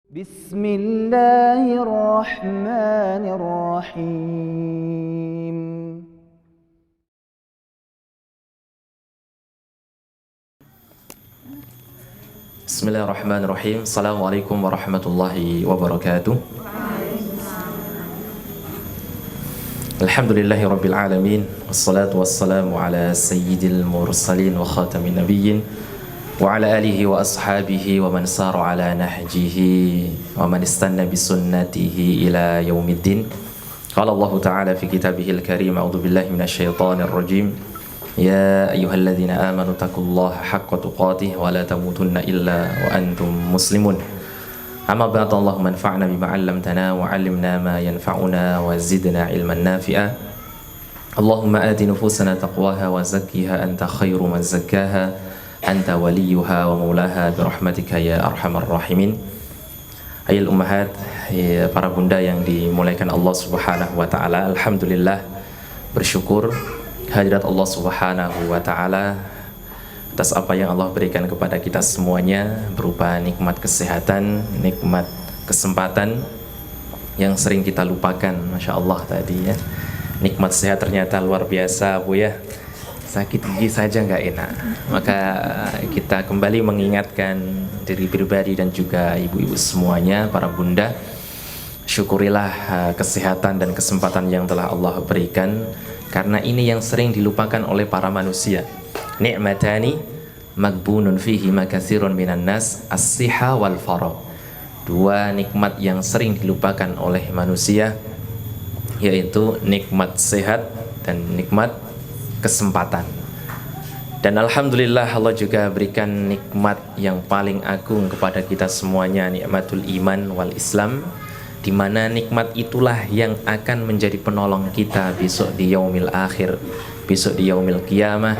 Bismillahirrahmanirrahim. Bismillahirrahmanirrahim. Assalamualaikum warahmatullahi wabarakatuh. Alhamdulillahi rabbil alamin. Wassalatu wassalamu ala sayyidil mursalin wa khatamin nabiyyin wa ala alihi wa ashabihi wa man sara ala nahjihi wa man istanna bi sunnatihi ila yaumiddin. Qala Allah Ta'ala fi kitabihil karim, a'udzu billahi minasyaitonir rajim. Ya ayyuhalladzina amanu taqullaha haqqa tuqatih wa la tamutunna illa wa antum muslimun. Amma ba'd, Allahumma anfa'na bima 'allamtana wa 'allimna ma yanfa'una wa zidna 'ilman nafi'a. Allahumma ati nufusana taqwaha wa zakkiha anta khairu man zakkaha anta waliyuha wa maulaha bi rahmatika ya arhamar rahimin. Ayil ummahat, ya para bunda yang dimuliakan Allah Subhanahu wa taala, alhamdulillah, bersyukur hadirat Allah Subhanahu wa taala atas apa yang Allah berikan kepada kita semuanya berupa nikmat kesehatan, nikmat kesempatan yang sering kita lupakan. Masya Allah tadi ya, nikmat sehat ternyata luar biasa Bu ya. Sakit gigi saja nggak enak. Maka kita kembali mengingatkan diri pribadi dan juga ibu-ibu semuanya, para bunda, syukurilah kesehatan dan kesempatan yang telah Allah berikan, karena ini yang sering dilupakan oleh para manusia. Ni'matani magbunun fihi makatsirun minan nas, as-siha wal faragh. Dua nikmat yang sering dilupakan oleh manusia, yaitu nikmat sehat dan nikmat kesempatan. Dan alhamdulillah Allah juga berikan nikmat yang paling agung kepada kita semuanya, nikmatul iman wal Islam, di mana nikmat itulah yang akan menjadi penolong kita besok di yaumil akhir, besok di yaumil qiyamah.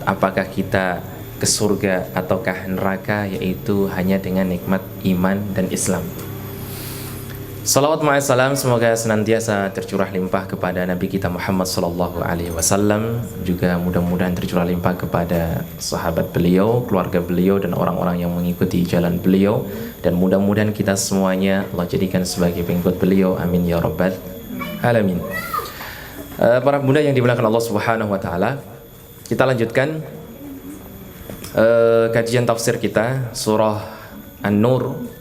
Apakah kita ke surga ataukah neraka, yaitu hanya dengan nikmat iman dan Islam. Salawat ma'assalam semoga senantiasa tercurah limpah kepada Nabi kita Muhammad sallallahu alaihi wasallam, juga mudah-mudahan tercurah limpah kepada sahabat beliau, keluarga beliau, dan orang-orang yang mengikuti jalan beliau, dan mudah-mudahan kita semuanya Allah jadikan sebagai pengikut beliau, amin ya rabbal alamin. Para bunda yang dimuliakan Allah Subhanahu wa taala, kita lanjutkan kajian tafsir kita surah An-Nur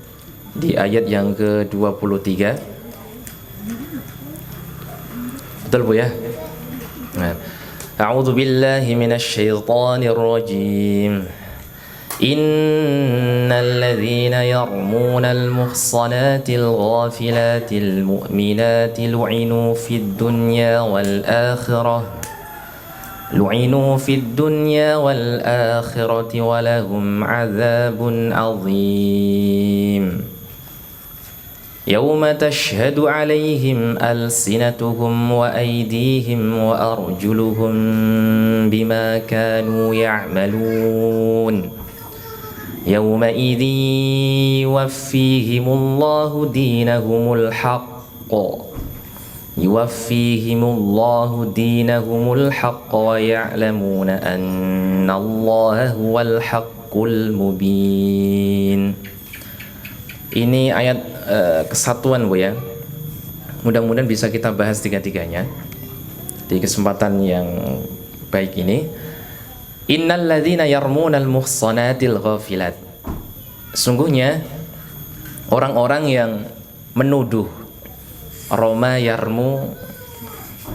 di ayat yang ke-23. Betul Bu ya? A'udzu billahi minasy syaithanir rajim. Innal ladzina yarmunal muhsanatil ghafilatil mu'minatil lu'inu fid dunya wal akhirah wal akhirati wa lahum 'adzabun 'adzim. Yawma tashhadu 'alaihim alsinatuhum wa aydihim wa arjuluhum bima kanu ya'malun. Yawma idzi yuwaffihimullahu dinahumul haqq. Yuwaffihimullahu dinahumul haqq wa ya'lamuna annallaha huwal haqqul mubin. Ini ayat kesatuan Bu ya. Mudah-mudahan bisa kita bahas tiga-tiganya di kesempatan yang baik ini. Innal ladzina yarmunal muhsanatil ghafilat. Sungguhnya orang-orang yang menuduh, roma yarmu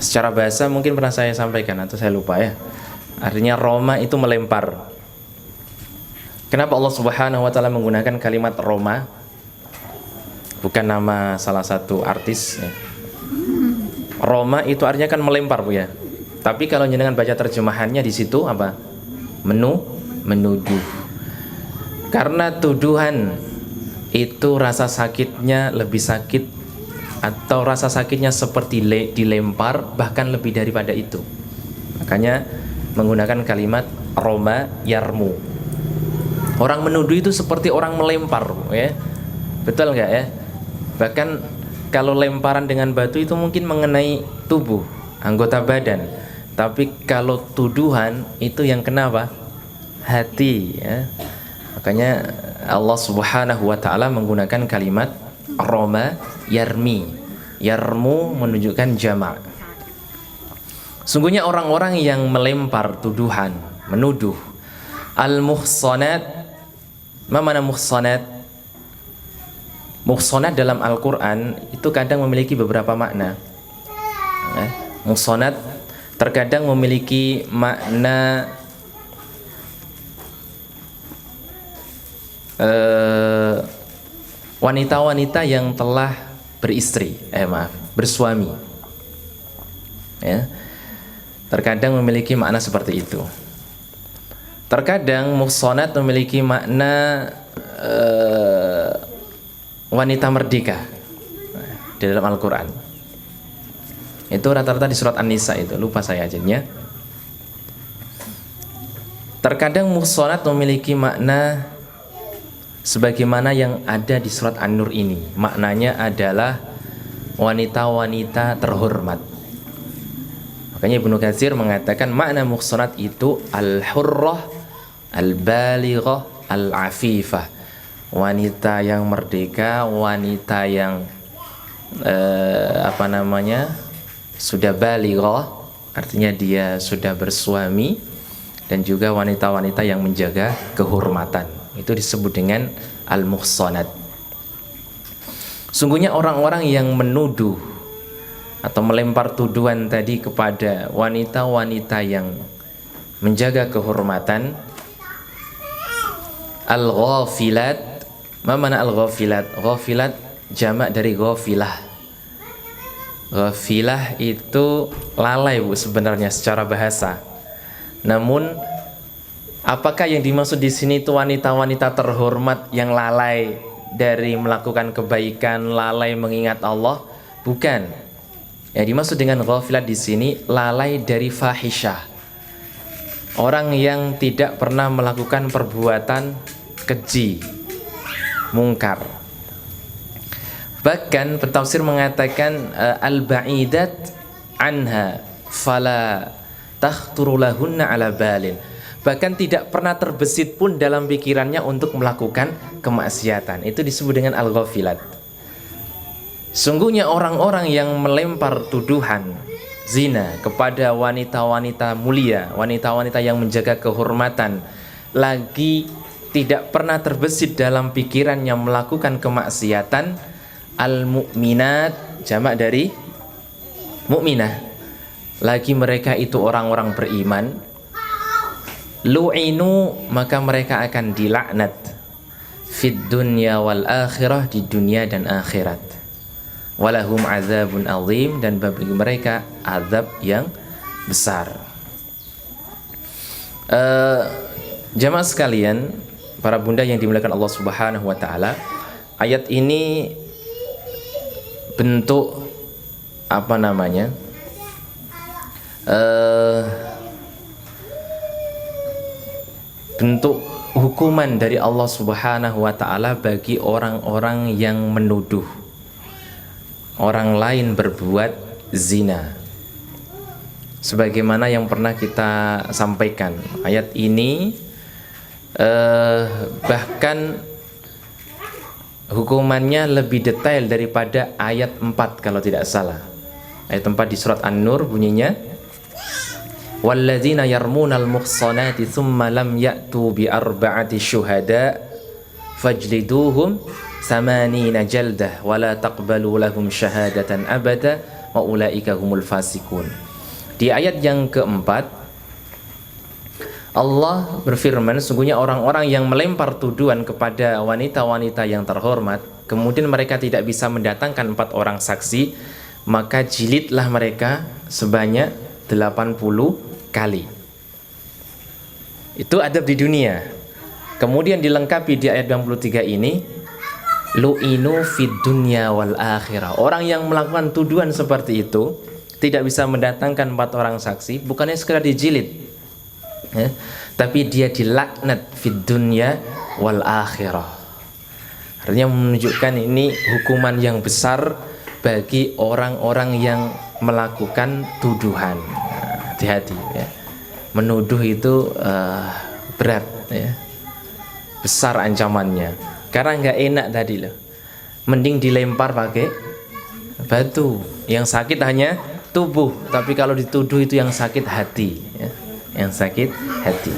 secara bahasa mungkin pernah saya sampaikan atau saya lupa ya. Artinya roma itu melempar. Kenapa Allah Subhanahu wa taala menggunakan kalimat roma? Bukan nama salah satu artis ya. Roma itu artinya kan melempar Bu ya. Tapi kalau jenengan baca terjemahannya di situ apa? Menuduh. Karena tuduhan itu rasa sakitnya lebih sakit, atau rasa sakitnya seperti dilempar, bahkan lebih daripada itu. Makanya menggunakan kalimat roma yarmu. Orang menuduh itu seperti orang melempar ya. Betul nggak ya? Bahkan kalau lemparan dengan batu itu mungkin mengenai tubuh, anggota badan. Tapi kalau tuduhan itu yang kenapa? Hati ya. Makanya Allah Subhanahu wa taala menggunakan kalimat roma yarmi. Yarmu menunjukkan jamak. Sungguhnya orang-orang yang melempar tuduhan, menuduh. Al-muhsanat, apa makna muhsanat? Muhsanat dalam Al-Quran itu kadang memiliki beberapa makna. Muhsanat terkadang memiliki makna wanita-wanita yang telah beristri, bersuami. Ya. Terkadang memiliki makna seperti itu. Terkadang muhsanat memiliki makna wanita merdeka di dalam Al-Quran. Itu rata-rata di surat An-Nisa itu, lupa saya ajarnya. Terkadang muhsanat memiliki makna sebagaimana yang ada di surat An-Nur ini. Maknanya adalah wanita-wanita terhormat. Makanya Ibnu Katsir mengatakan makna muhsanat itu al-hurrah, al-balighah, al-afifah. Wanita yang merdeka, wanita yang sudah balighah, artinya dia sudah bersuami, dan juga wanita-wanita yang menjaga kehormatan. Itu disebut dengan al-muhsanat. Sungguhnya orang-orang yang menuduh atau melempar tuduhan tadi kepada wanita-wanita yang menjaga kehormatan, al-ghafilat. Apa makna al-ghafilat? Ghafilat jamak dari ghafilah. Ghafilah itu lalai, Bu, sebenarnya secara bahasa. Namun apakah yang dimaksud di sini itu wanita-wanita terhormat yang lalai dari melakukan kebaikan, lalai mengingat Allah? Bukan. Yang dimaksud dengan ghafilat di sini lalai dari fahisyah. Orang yang tidak pernah melakukan perbuatan keji, mungkar. Bahkan pentafsir mengatakan al-ba'idat anha fala takhturu lahunna ala balin. Bahkan tidak pernah terbesit pun dalam pikirannya untuk melakukan kemaksiatan. Itu disebut dengan al-ghafilat. Sungguhnya orang-orang yang melempar tuduhan zina kepada wanita-wanita mulia, wanita-wanita yang menjaga kehormatan, lagi tidak pernah terbesit dalam pikirannya melakukan kemaksiatan, al-mu'minat jamak dari mu'minah, lagi mereka itu orang-orang beriman, lu'inu maka mereka akan dilaknat fid dunya wal akhirah, di dunia dan akhirat, walahum azabun azim, dan bagi mereka azab yang besar. Jamaah sekalian, para bunda yang dimuliakan Allah Subhanahu wa taala, ayat ini bentuk bentuk hukuman dari Allah Subhanahu wa taala bagi orang-orang yang menuduh orang lain berbuat zina. Sebagaimana yang pernah kita sampaikan, ayat ini bahkan hukumannya lebih detail daripada ayat 4 kalau tidak salah. Ayat 4 di surat An-Nur bunyinya, walladzina yarmunal muhsanati thumma lam ya'tu bi arba'ati syuhada fajliduhum samanina jaldah wa la taqbalu lahum syahadatan abada wa ulaika humul fasikun. Di ayat yang keempat Allah berfirman, sungguhnya orang-orang yang melempar tuduhan kepada wanita-wanita yang terhormat, kemudian mereka tidak bisa mendatangkan 4 orang saksi, maka jilidlah mereka sebanyak 80 kali. Itu adab di dunia. Kemudian dilengkapi di ayat 23 ini, lu'inu fid dunya wal akhirah. Orang yang melakukan tuduhan seperti itu tidak bisa mendatangkan 4 orang saksi, bukannya sekedar dijilid, tapi dia dilaknat fid dunya wal akhirah. Artinya menunjukkan ini hukuman yang besar bagi orang-orang yang melakukan tuduhan. Hati-hati ya. Menuduh itu berat ya. besar ancamannya. Karena nggak enak tadi loh. Mending dilempar pakai batu. Yang sakit hanya tubuh, tapi kalau dituduh itu yang sakit hati, ya. Yang sakit hati.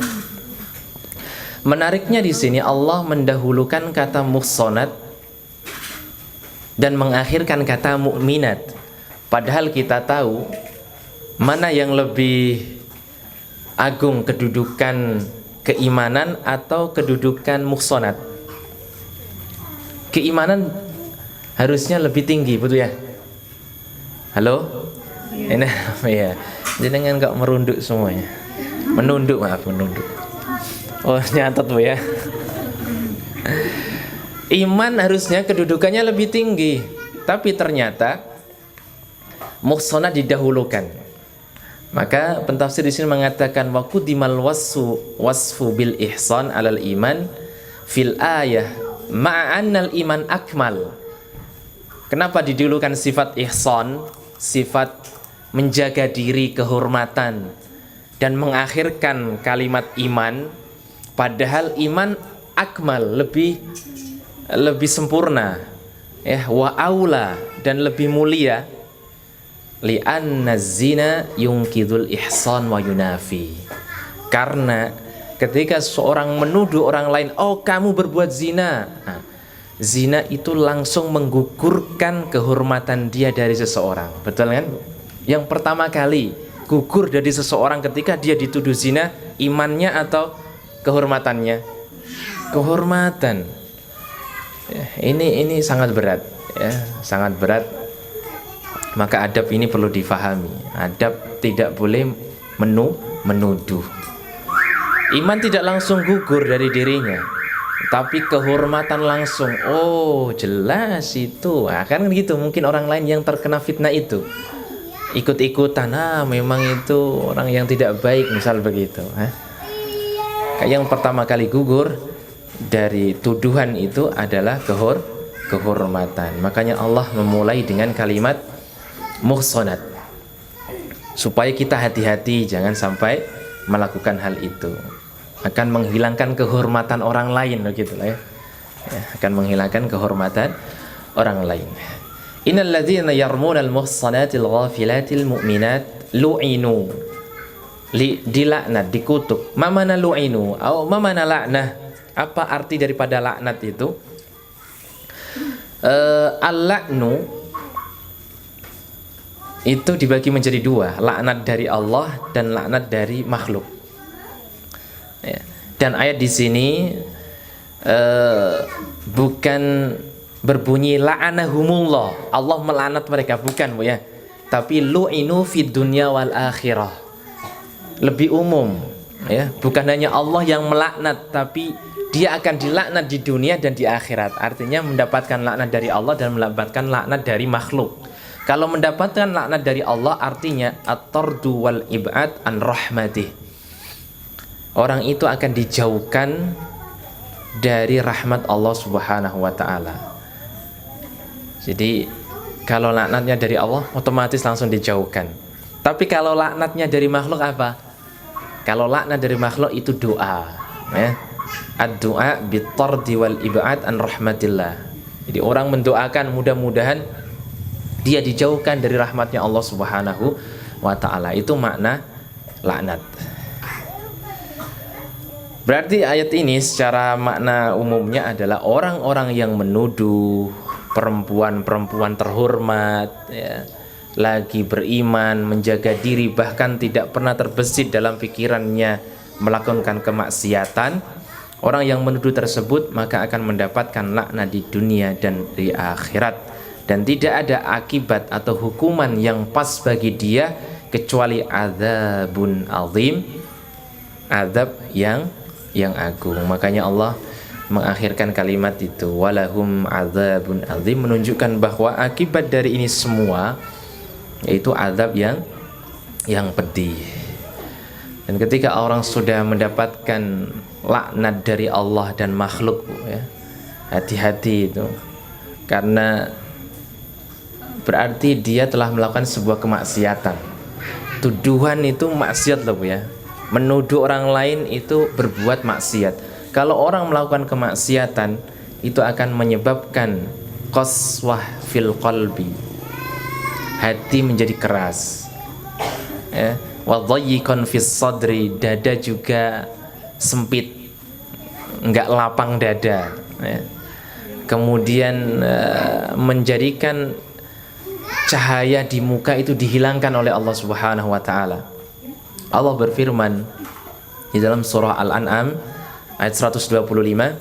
Menariknya di sini Allah mendahulukan kata muhsanat dan mengakhirkan kata mukminat. Padahal kita tahu mana yang lebih agung, kedudukan keimanan atau kedudukan muhsanat. Keimanan harusnya lebih tinggi, betul ya? Halo? Ini apa ya? Jangan kok merunduk semuanya. Menunduk, maaf, menunduk. Oh, nyatet Bu ya. Iman harusnya kedudukannya lebih tinggi, tapi ternyata muhsanat didahulukan. Maka pentafsir di sini mengatakan wa qudimal wasfu bil ihsan alal iman fil ayah ma'annal iman akmal. Kenapa didahulukan sifat ihsan, sifat menjaga diri, kehormatan, dan mengakhirkan kalimat iman, padahal iman akmal, lebih sempurna, ya, wa aula, dan lebih mulia. Li'anna zina yungkidul ihsan wa yunafi. Karena ketika seorang menuduh orang lain, oh kamu berbuat zina, nah, zina itu langsung menggugurkan kehormatan dia dari seseorang. Betul kan? Yang pertama kali gugur dari seseorang ketika dia dituduh zina, imannya atau kehormatannya? Kehormatan. Ya, ini sangat berat, ya, sangat berat. Maka adab ini perlu difahami. Adab tidak boleh menuduh. Iman tidak langsung gugur dari dirinya, tapi kehormatan langsung. Oh jelas itu. Nah, kan gitu. Mungkin orang lain yang terkena fitnah itu ikut-ikutan. Memang itu orang yang tidak baik, misal begitu. Yang pertama kali gugur dari tuduhan itu adalah kehormatan. Makanya Allah memulai dengan kalimat muhsanat, supaya kita hati-hati jangan sampai melakukan hal itu. Akan menghilangkan kehormatan orang lain, begitu lah ya. Akan menghilangkan kehormatan orang lain. Innal ladzina yarmuna al-muhsanatil ghafilatil mu'minat lu'inu. Dilaknat, dikutuk. Mamana lu'inu atau mamana la'nah? Apa arti daripada laknat itu? Al-la'nu itu dibagi menjadi dua, laknat dari Allah dan laknat dari makhluk. Ya. Dan ayat di sini bukan berbunyi la'anahumullah, Allah melaknat mereka, bukan Bu ya. Tapi lu'inu fid dunya wal akhirah. Lebih umum, ya. Bukan hanya Allah yang melaknat, tapi dia akan dilaknat di dunia dan di akhirat. Artinya mendapatkan laknat dari Allah dan mendapatkan laknat dari makhluk. Kalau mendapatkan laknat dari Allah artinya at-tardu wal ib'ad an rahmatih. Orang itu akan dijauhkan dari rahmat Allah Subhanahu wa taala. Jadi kalau laknatnya dari Allah otomatis langsung dijauhkan. Tapi kalau laknatnya dari makhluk apa? Kalau laknat dari makhluk itu doa, ya. Ad-du'a bit-tardi wal ib'ad an rahmatillah. Jadi orang mendoakan mudah-mudahan dia dijauhkan dari rahmatnya Allah Subhanahu wa ta'ala. Itu makna laknat. Berarti ayat ini secara makna umumnya adalah orang-orang yang menuduh perempuan-perempuan terhormat, ya, lagi beriman, menjaga diri, bahkan tidak pernah terbesit dalam pikirannya melakukan kemaksiatan. Orang yang menuduh tersebut maka akan mendapatkan laknat di dunia dan di akhirat. Dan tidak ada akibat atau hukuman yang pas bagi dia kecuali adzabun azim, azab yang agung. Makanya Allah mengakhirkan kalimat itu walahum adzabun azim, menunjukkan bahwa akibat dari ini semua yaitu azab yang pedih. Dan ketika orang sudah mendapatkan laknat dari Allah dan makhluk, ya, hati-hati itu, karena berarti dia telah melakukan sebuah kemaksiatan. Tuduhan itu maksiat loh Bu ya. Menuduh orang lain itu berbuat maksiat. Kalau orang melakukan kemaksiatan itu akan menyebabkan qaswah fil qalbi, hati menjadi keras, ya. Wa dhayyiqan fis sadri, dada juga sempit, enggak lapang dada, ya. Kemudian menjadikan cahaya di muka itu dihilangkan oleh Allah Subhanahu wa taala. Allah berfirman di dalam surah Al-An'am ayat 125,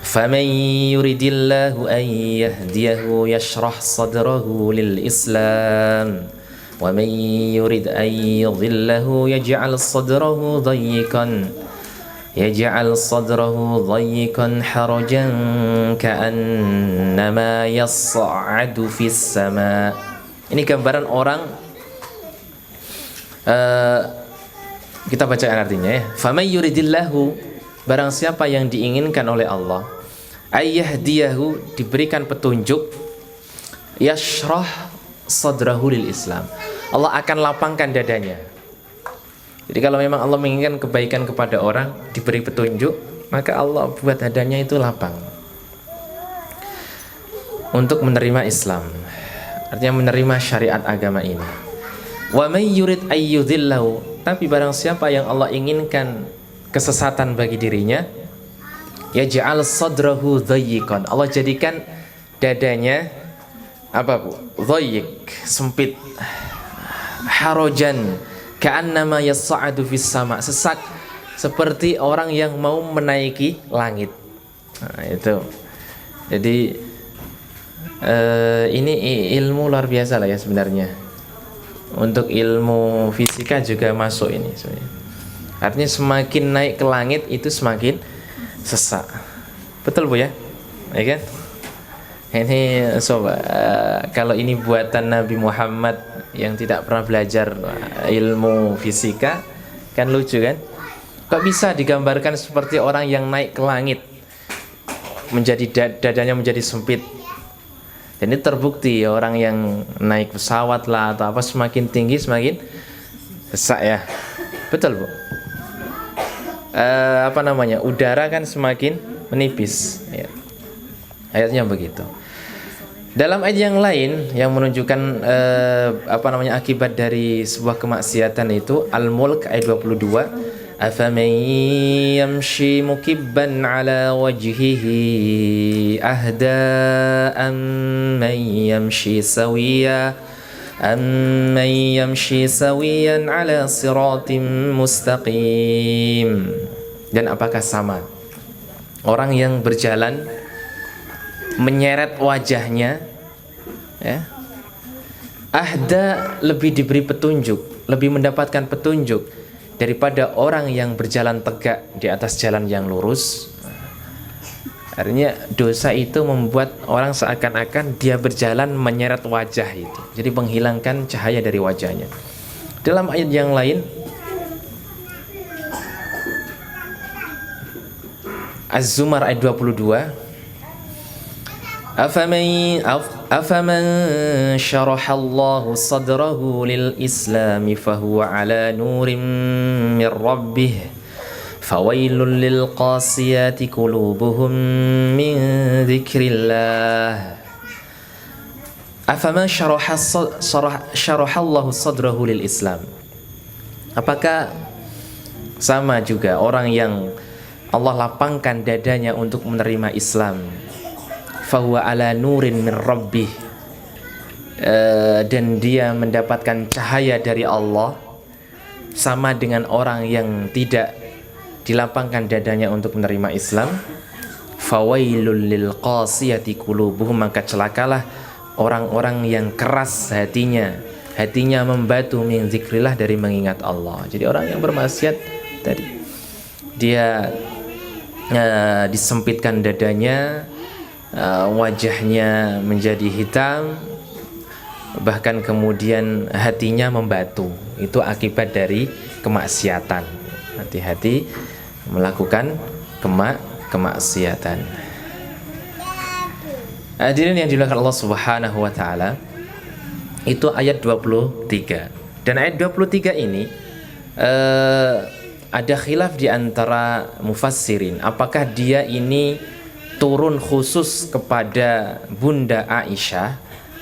"Faman yuridillahu an yahdiyahu yashrah sadrahu lil Islam, wa man yurid an yudhillahu yaj'al sadrahu dhayyiqan harajan ka'annama yas'adu fis sama." Ini gambaran orang, kita baca artinya, ya. Faman yuridillahu, barang siapa yang diinginkan oleh Allah, ayyahdiyahu, diberikan petunjuk, yashrah sadrahu lil Islam, Allah akan lapangkan dadanya. Jadi kalau memang Allah menginginkan kebaikan kepada orang, diberi petunjuk, maka Allah buat dadanya itu lapang untuk menerima Islam, artinya menerima syariat agama ini. Wa may yurid ayyudhillahu, tapi barang siapa yang Allah inginkan kesesatan bagi dirinya, yaj'al sadrahu dhayyiqan, Allah jadikan dadanya apa Bu? Dhayyiq, sempit, harajan ka'annama yas'adu fis sama, sesak seperti orang yang mau menaiki langit. Nah, itu. Jadi ini ilmu luar biasa lah ya sebenarnya. Untuk ilmu fisika juga masuk ini sebenarnya. Artinya semakin naik ke langit itu semakin sesak. Betul Bu ya? Ya kan? Ini sobat, kalau ini buatan Nabi Muhammad yang tidak pernah belajar ilmu fisika, kan lucu kan? Kok bisa digambarkan seperti orang yang naik ke langit, menjadi dadanya menjadi sempit. Dan ini terbukti orang yang naik pesawat lah atau apa, semakin tinggi semakin sesak ya. Betul Bu? Udara kan semakin menipis ya. Ayatnya begitu. Dalam ayat yang lain yang menunjukkan akibat dari sebuah kemaksiatan itu, Al-Mulk ayat 22, afaman yamshi mukibban ala wajhihi ahda amman yamshi sawiyan ala siratim mustaqim. Dan apakah sama orang yang berjalan menyeret wajahnya, ya, ahda, lebih diberi petunjuk, lebih mendapatkan petunjuk daripada orang yang berjalan tegak di atas jalan yang lurus. Artinya dosa itu membuat orang seakan-akan dia berjalan menyeret wajah itu, jadi menghilangkan cahaya dari wajahnya. Dalam ayat yang lain, Az-Zumar ayat 22, afaman syarahallahu sadrahu lil islami fahuwa ala nurim min rabbih fawailul lil qasiyati qulubuhum min dzikrillah. Afaman syarahallahu sadrahu lil islam, apakah sama juga orang yang Allah lapangkan dadanya untuk menerima Islam, fahuwa ala nurin min rabbih, dan dia mendapatkan cahaya dari Allah, sama dengan orang yang tidak dilapangkan dadanya untuk menerima Islam. Fawailul lil qasiyati qulubuhum, maka celakalah orang-orang yang keras hatinya membatu min zikrillah, dari mengingat Allah. Jadi orang yang bermaksiat tadi, dia disempitkan dadanya, wajahnya menjadi hitam, bahkan kemudian hatinya membatu. Itu akibat dari kemaksiatan. Hati-hati melakukan kemaksiatan. Hadirin yang dimuliakan Allah Subhanahu wa taala, itu ayat 23. Dan ayat 23 ini ada khilaf di antara mufassirin, apakah dia ini turun khusus kepada Bunda Aisyah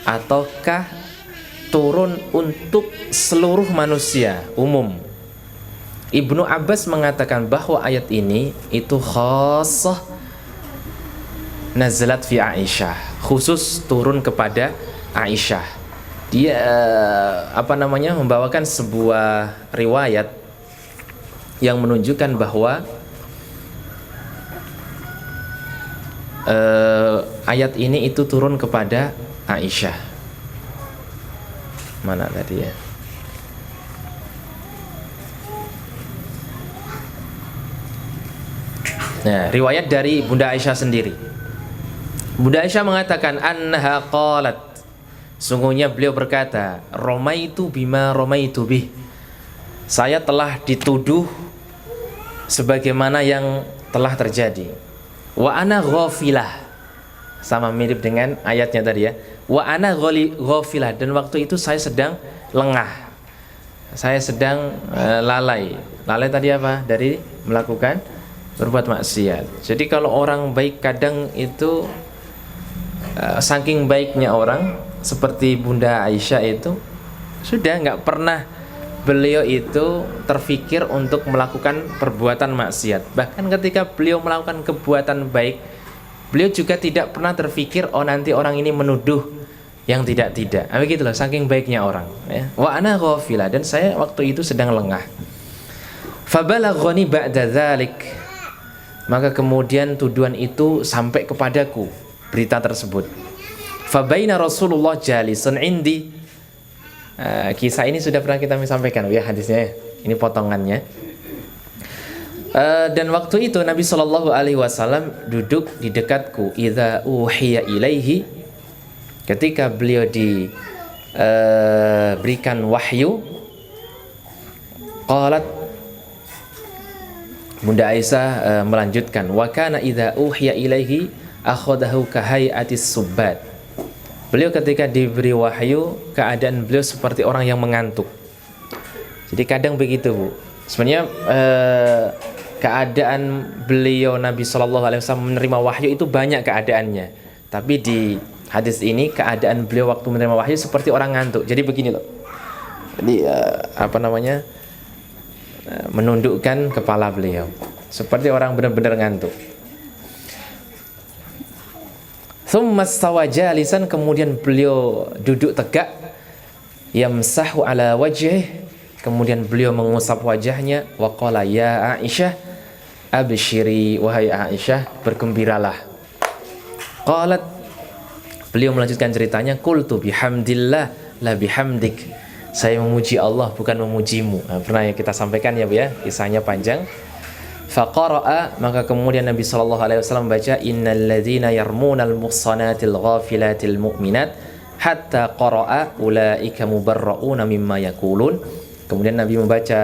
ataukah turun untuk seluruh manusia umum. Ibnu Abbas mengatakan bahwa ayat ini itu khassah nazalat fi Aisyah, khusus turun kepada Aisyah. Dia membawakan sebuah riwayat yang menunjukkan bahwa ayat ini itu turun kepada Aisyah. Mana tadi ya? Nah, riwayat dari Bunda Aisyah sendiri. Bunda Aisyah mengatakan annaha qalat, sungguhnya beliau berkata, romaitu bima romaitu bih, saya telah dituduh sebagaimana yang telah terjadi. Wa ana ghafilah, sama mirip dengan ayatnya tadi ya. Wa ana ghafilah, dan waktu itu saya sedang lengah, saya sedang lalai. Lalai tadi apa? Dari melakukan berbuat maksiat. Jadi kalau orang baik kadang itu saking baiknya orang seperti Bunda Aisyah itu sudah nggak pernah beliau itu terfikir untuk melakukan perbuatan maksiat. Bahkan ketika beliau melakukan perbuatan baik, beliau juga tidak pernah terfikir oh nanti orang ini menuduh yang tidak-tidak. Begitu loh, saking baiknya orang ya. Wa ana ghafilah, dan saya waktu itu sedang lengah. Fabalaghani ba'da dzalik, maka kemudian tuduhan itu sampai kepadaku, berita tersebut. Fabaina Rasulullah jalisun indi. Kisah ini sudah pernah kita sampaikan ya hadisnya. Ini potongannya. Dan waktu itu Nabi Shallallahu Alaihi Wasallam duduk di dekatku. Idza uhiya ilaihi, ketika beliau diberikan wahyu. Qalat, Bunda Aisyah melanjutkan, wa kana idza uhiya ilaihi akhadahu kahai'atis subbat. Beliau ketika diberi wahyu, keadaan beliau seperti orang yang mengantuk. Jadi kadang begitu, Bu. Sebenarnya keadaan beliau Nabi Shallallahu Alaihi Wasallam menerima wahyu itu banyak keadaannya. Tapi di hadis ini keadaan beliau waktu menerima wahyu seperti orang ngantuk. Jadi begini loh. Jadi menundukkan kepala beliau seperti orang benar-benar ngantuk. Tsumma stawa jalisan, kemudian beliau duduk tegak. Yamsahu ala wajhih, kemudian beliau mengusap wajahnya. Wa qala ya Aisyah abshiri, wahai Aisyah bergembiralah. Qalat, beliau melanjutkan ceritanya, qultu bihamdillah la bihamdik, saya memuji Allah bukan memujimu. Pernah ya kita sampaikan ya Bu ya, kisahnya panjang. Faqara'a, maka kemudian Nabi Shallallahu Alaihi Wasallam baca innal ladzina yarmunal muhsanatil ghafilatil mu'minat hatta qara'a ulaika mubarra'una mimma yaqulun. Kemudian Nabi membaca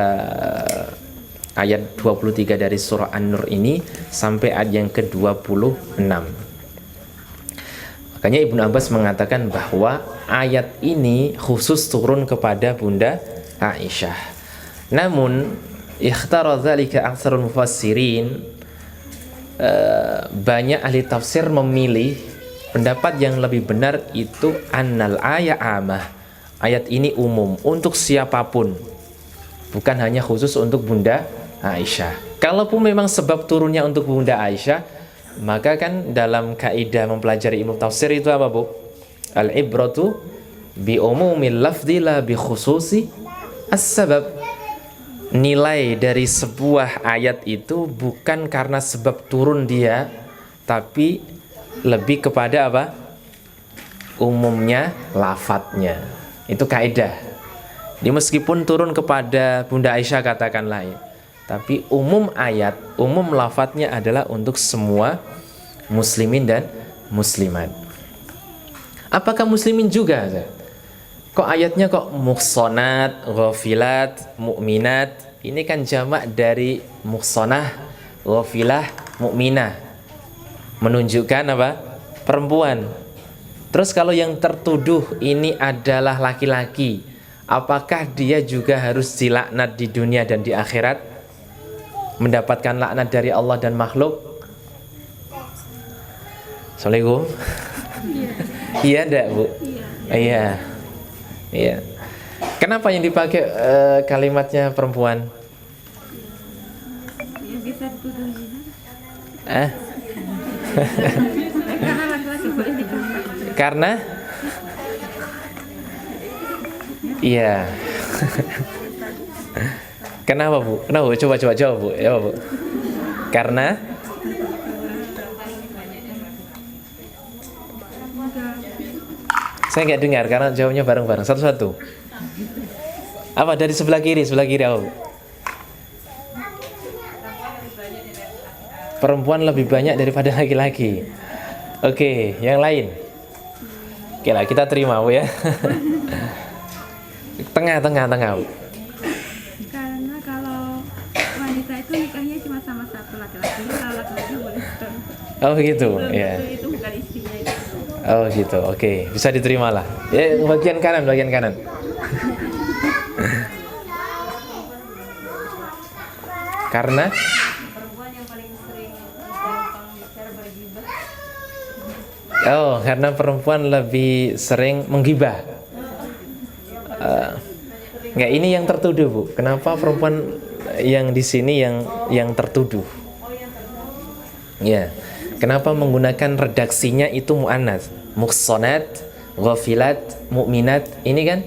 ayat 23 dari surah An-Nur ini sampai ayat yang ke-26. Makanya Ibnu Abbas mengatakan bahwa ayat ini khusus turun kepada Bunda Aisyah. Namun ikhtara dzalika aktsarul mufassirin, banyak ahli tafsir memilih pendapat yang lebih benar itu annal ayat amah, ayat ini umum untuk siapapun, bukan hanya khusus untuk Bunda Aisyah. Kalaupun memang sebab turunnya untuk Bunda Aisyah, maka kan dalam kaidah mempelajari ilmu tafsir itu apa Bu? Al-ibratu bi umumil lafzi la bi khususi as-sabab. Nilai dari sebuah ayat itu bukan karena sebab turun dia, tapi lebih kepada apa? Umumnya lafadznya. Itu kaidah. Dia meskipun turun kepada Bunda Aisyah katakanlah ya, tapi umum ayat, umum lafadznya adalah untuk semua muslimin dan muslimat. Apakah muslimin juga? Kok ayatnya kok muhsonat, ghafilat, mu'minat? Ini kan jamak dari muhsonah, ghafilah, mu'minah. Menunjukkan apa? Perempuan. Terus kalau yang tertuduh ini adalah laki-laki, apakah dia juga harus dilaknat di dunia dan di akhirat? mendapatkan laknat dari Allah dan makhluk? Assalamualaikum. Iya enggak, Bu? Iya. Iya. Kenapa yang dipakai kalimatnya perempuan? Ya, bisa dituduh zina. Karena laki-laki boleh digambar. Karena iya. Kenapa, Bu? Kenapa, Bu? Coba jawab, Bu. Ya, Bu. Karena saya nggak dengar karena jawabnya bareng-bareng satu-satu. Apa dari sebelah kiri apa, Bu? Perempuan lebih banyak daripada laki-laki. Oke, yang lain. Oke lah, kita terima, Bu ya. Tengah, Bu. Karena kalau wanita itu nikahnya cuma sama satu laki-laki, kalau laki-laki boleh setengah. Oh gitu, ya. Itu bukan istrinya itu. Oh gitu, oke, bisa diterima lah. Ya, bagian kanan. Karena Perempuan yang paling sering gampang bicara bergibah. oh, karena perempuan lebih sering menggibah. Nggak, ini yang tertuduh, Bu. Kenapa perempuan yang di sini yang tertuduh? Ya. Kenapa menggunakan redaksinya itu muannats? Muhsanat, ghafilat, mukminat, ini kan?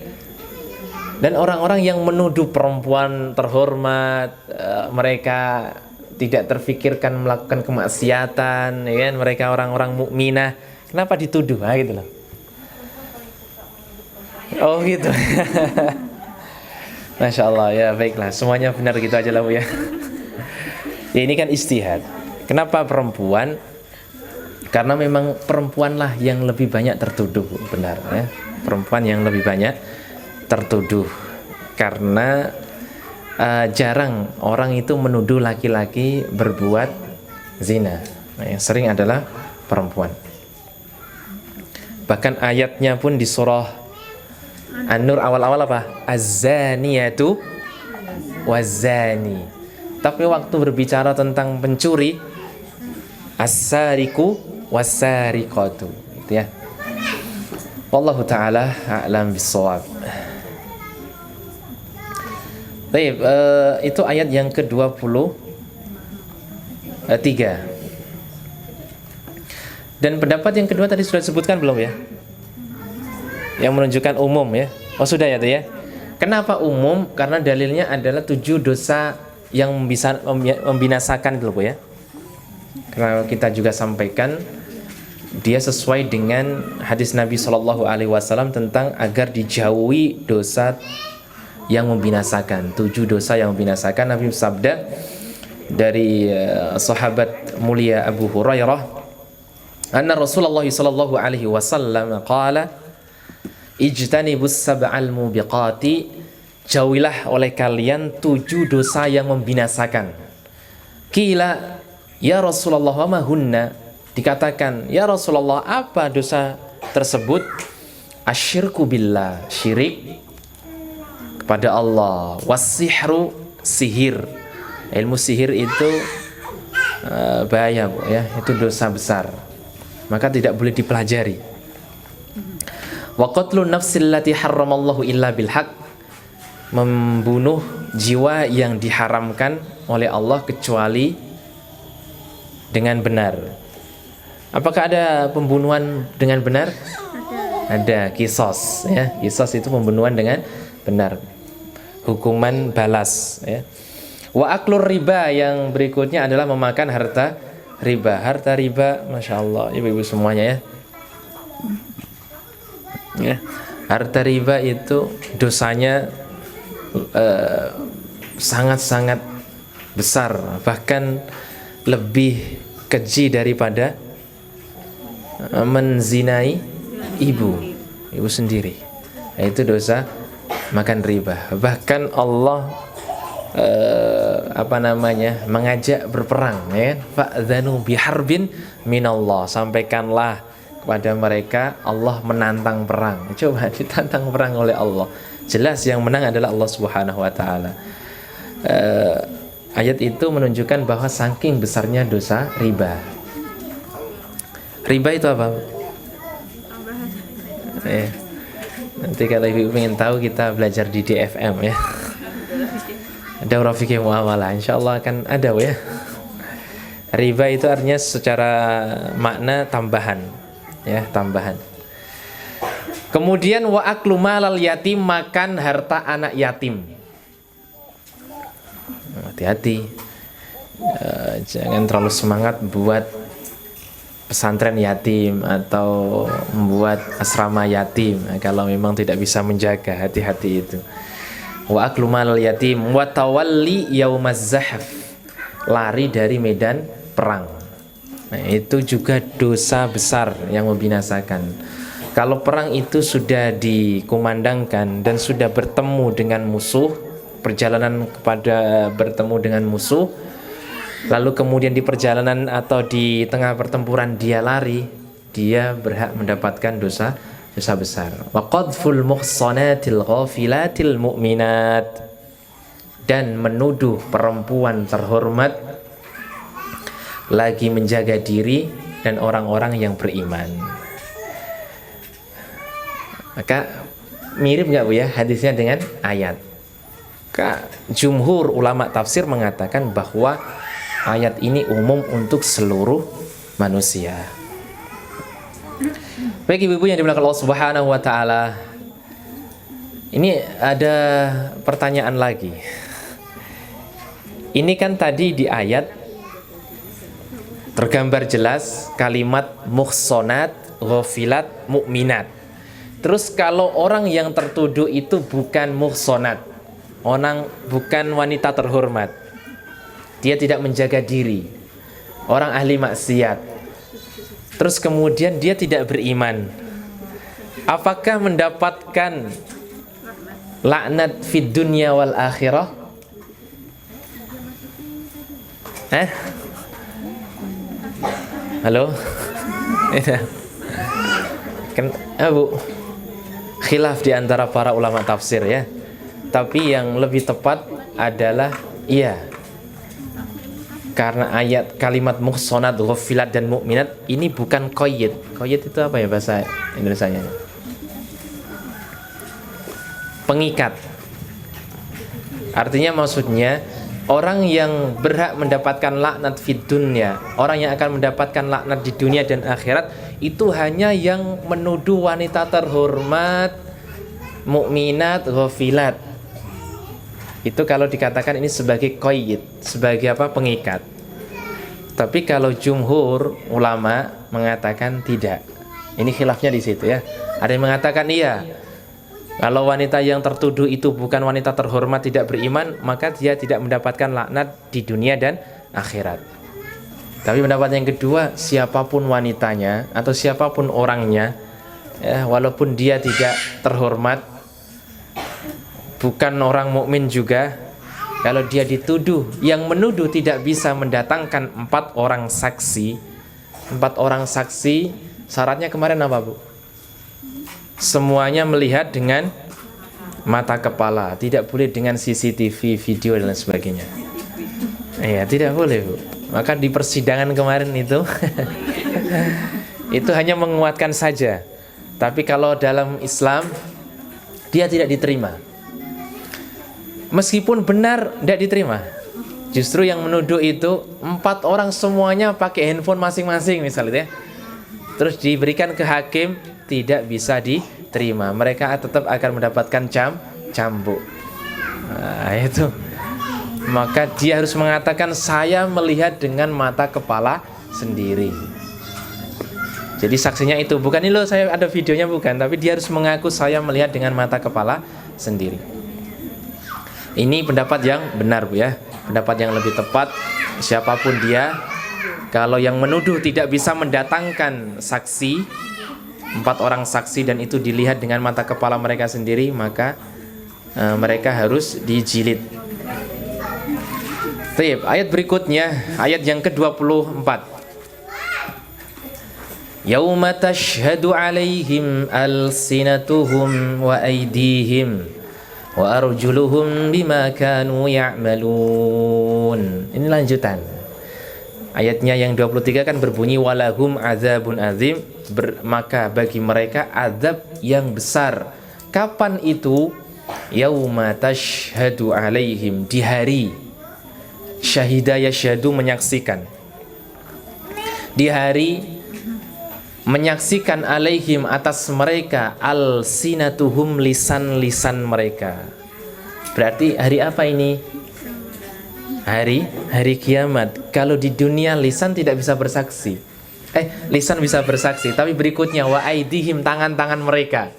Dan orang-orang yang menuduh perempuan terhormat, mereka tidak terfikirkan melakukan kemaksiatan, ya kan? Mereka orang-orang mukminah, kenapa dituduh? Gitu loh. Oh gitu. Masya Allah, ya baiklah, semuanya benar gitu aja lah, Bu ya. Ya ini kan istihad. Kenapa perempuan? Karena memang perempuanlah yang lebih banyak tertuduh, Bu. Benar ya. Perempuan yang lebih banyak tertuduh. Karena jarang orang itu menuduh laki-laki berbuat zina. Nah, yang sering adalah perempuan. Bahkan ayatnya pun di surah An-Nur awal-awal apa? Az-zaniyatu waz-zani. Tapi waktu berbicara tentang pencuri, as-sariqu was-sariqatu, gitu ya. Wallahu taala a'lam bissawab. Baik, itu ayat yang ke-23. Dan pendapat yang kedua tadi sudah disebutkan belum ya? Yang menunjukkan umum ya. Oh sudah ya tuh ya. Kenapa umum? Karena dalilnya adalah 7 dosa yang bisa membinasakan gitu ya. Karena kita juga sampaikan dia sesuai dengan hadis Nabi Shallallahu Alaihi Wasallam tentang agar dijauhi dosa yang membinasakan. 7 dosa yang membinasakan. Nabi bersabda dari sahabat mulia Abu Hurairah, anna Rasulullah Shallallahu Alaihi Wasallam qala, ijtanibus sab'al mubiqati, jauhilah oleh kalian 7 dosa yang membinasakan. Qila ya Rasulullah wa ma hunna, dikatakan ya Rasulullah apa dosa tersebut? Asyirku billah, syirik kepada Allah, wasihru, sihir. Ilmu sihir itu bahaya, Bu ya, itu dosa besar. Maka tidak boleh dipelajari. Wa qatlun nafsil lati harramallahu illa bil haq, membunuh jiwa yang diharamkan oleh Allah kecuali dengan benar. Apakah ada pembunuhan dengan benar? Ada, kisos ya. Kisos itu pembunuhan dengan benar. Hukuman balas ya. Wa aklur riba, yang berikutnya adalah memakan harta riba. Harta riba, Masya Allah, ibu-ibu semuanya ya. Ya, harta riba itu dosanya sangat-sangat besar, bahkan lebih keji daripada menzinai ibu sendiri. Itu dosa makan riba. Bahkan Allah mengajak berperang ya. Fa'dzanu biharbin minallah, sampaikanlah kepada mereka Allah menantang perang. Coba ditantang perang oleh Allah. Jelas yang menang adalah Allah Subhanahu wa taala. Ayat itu menunjukkan bahwa saking besarnya dosa riba. Riba itu apa? Nanti kalau ibu ingin tahu kita belajar di DFM ya. Daurah fikih muamalah, insyaallah akan ada ya. Riba itu artinya secara makna tambahan, ya tambahan. Kemudian wa aklu malal yatim, makan harta anak yatim. Hati-hati, jangan terlalu semangat buat pesantren yatim atau membuat asrama yatim kalau memang tidak bisa menjaga. Hati-hati itu. Wa aklu malal yatim wa tawalli yaumaz zahf, lari dari medan perang. Nah, itu juga dosa besar yang membinasakan. Kalau perang itu sudah dikumandangkan dan sudah bertemu dengan musuh, perjalanan kepada bertemu dengan musuh, lalu kemudian di perjalanan atau di tengah pertempuran dia lari, dia berhak mendapatkan dosa besar. Wa qadful muhsanatil ghafilatil mu'minat, dan menuduh perempuan terhormat lagi menjaga diri dan orang-orang yang beriman. Maka mirip nggak Bu ya hadisnya dengan ayat? Jumhur ulama tafsir mengatakan bahwa ayat ini umum untuk seluruh manusia. Baik ibu-ibu yang dimuliakan Allah Subhanahu wa taala. Ini ada pertanyaan lagi. Ini kan tadi di ayat tergambar jelas kalimat muhsonat, ghafilat, mu'minat. Terus kalau orang yang tertuduh itu bukan muhsonat, orang bukan wanita terhormat, dia tidak menjaga diri, orang ahli maksiat, terus kemudian dia tidak beriman, apakah mendapatkan laknat fid dunya wal akhirah? Halo? Kan Bu, khilaf di antara para ulama tafsir ya. Tapi yang lebih tepat adalah iya. Karena ayat kalimat muhsonat, ghafilat dan mukminat ini bukan qayyid. Qayyid itu apa ya bahasa Indonesianya? Pengikat. Artinya maksudnya orang yang berhak mendapatkan laknat fid dunya, orang yang akan mendapatkan laknat di dunia dan akhirat itu hanya yang menuduh wanita terhormat, mukminat, ghafilat. Itu kalau dikatakan ini sebagai qayyid, sebagai apa? Pengikat. Tapi kalau jumhur ulama mengatakan tidak. Ini khilafnya di situ ya. Ada yang mengatakan iya. Kalau wanita yang tertuduh itu bukan wanita terhormat, tidak beriman, maka dia tidak mendapatkan laknat di dunia dan akhirat. Tapi pendapat yang kedua, siapapun wanitanya atau siapapun orangnya, ya, walaupun dia tidak terhormat, bukan orang mukmin juga, kalau dia dituduh, yang menuduh tidak bisa mendatangkan 4 orang saksi. 4 orang saksi, syaratnya kemarin apa Bu? Semuanya melihat dengan mata kepala, tidak boleh dengan CCTV, video dan sebagainya. Iya, tidak boleh Bu. Maka di persidangan kemarin itu itu hanya menguatkan saja. Tapi kalau dalam Islam dia tidak diterima. Meskipun benar tidak diterima. Justru yang menuduh itu 4 orang semuanya pakai handphone masing-masing misalnya ya. Terus diberikan ke hakim, tidak bisa diterima. Mereka tetap akan mendapatkan cambuk. Nah, itu. Maka dia harus mengatakan saya melihat dengan mata kepala sendiri. Jadi saksinya itu bukan ini loh saya ada videonya, bukan, tapi dia harus mengaku saya melihat dengan mata kepala sendiri. Ini pendapat yang benar Bu ya. Pendapat yang lebih tepat, siapapun dia, kalau yang menuduh tidak bisa mendatangkan saksi, 4 orang saksi dan itu dilihat dengan mata kepala mereka sendiri, maka mereka harus dijilid. Baik, ayat berikutnya, ayat yang ke-24. Yauma tashhadu 'alaihim alsinatuhum wa aydihim wa arjuluhum bima kanu ya'malun. Ini lanjutan. Ayatnya yang 23 kan berbunyi walahum adzabun azim, maka bagi mereka azab yang besar. Kapan itu? Yauma tashhadu alaihim, di hari syahida yashhadu, menyaksikan, di hari menyaksikan alaihim, atas mereka, alsinatuhum, lisan-lisan mereka. Berarti hari apa ini? Hari kiamat. Kalau di dunia lisan tidak bisa bersaksi. Lisan bisa bersaksi, tapi berikutnya wa aidihim, tangan-tangan mereka.